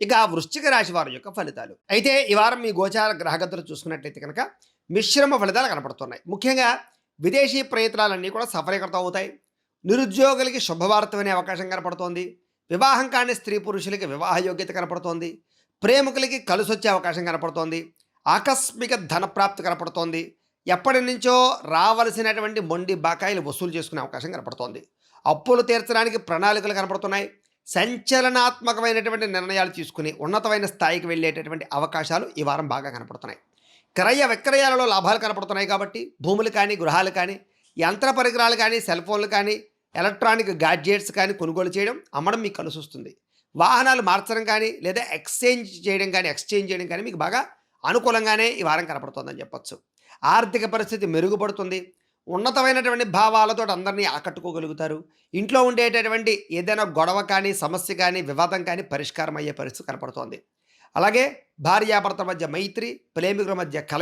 ఇక వృశ్చిక రాశి వారి యొక్క ఫలితాలు. అయితే ఈ వారం మీ గోచార గ్రహగతులు చూసుకున్నట్లయితే కనుక మిశ్రమ ఫలితాలు కనపడుతున్నాయి. ముఖ్యంగా విదేశీ ప్రయత్నాలన్నీ కూడా సఫలీకృతం అవుతాయి. నిరుద్యోగులకి శుభవార్త వినే అవకాశం కనపడుతోంది. వివాహం కాని స్త్రీ పురుషులకి వివాహ యోగ్యత కనపడుతోంది. ప్రేమికులకి కలిసొచ్చే అవకాశం కనపడుతోంది. ఆకస్మిక ధనప్రాప్తి కనపడుతోంది. ఎప్పటి నుంచో రావలసినటువంటి మొండి బకాయిలు వసూలు చేసుకునే అవకాశం కనపడుతోంది. అప్పులు తీర్చడానికి ప్రణాళికలు కనపడుతున్నాయి. సంచలనాత్మకమైనటువంటి నిర్ణయాలు తీసుకుని ఉన్నతమైన స్థాయికి వెళ్ళేటటువంటి అవకాశాలు ఈ వారం బాగా కనపడుతున్నాయి. క్రయ విక్రయాలలో లాభాలు కనపడుతున్నాయి కాబట్టి భూములు కానీ, గృహాలు కానీ, యంత్ర పరికరాలు కానీ, సెల్ ఫోన్లు కానీ, ఎలక్ట్రానిక్ గాడ్జెట్స్ కానీ కొనుగోలు చేయడం, అమ్మడం మీకు కలిసి వస్తుంది. వాహనాలు మార్చడం కానీ, లేదా ఎక్స్చేంజ్ చేయడం కానీ మీకు బాగా అనుకూలంగానే ఈ వారం కనపడుతుందని చెప్పొచ్చు. ఆర్థిక పరిస్థితి మెరుగుపడుతుంది. ఉన్నతమైనటువంటి భావాలతో అందరినీ ఆకట్టుకోగలుగుతారు. ఇంట్లో ఉండేటటువంటి ఏదైనా గొడవ కానీ, సమస్య కానీ, వివాదం కానీ పరిష్కారం అయ్యే పరిస్థితి కనపడుతోంది. అలాగే భార్యాభర్తల మధ్య మైత్రి, ప్రేమికుల మధ్య కలయిక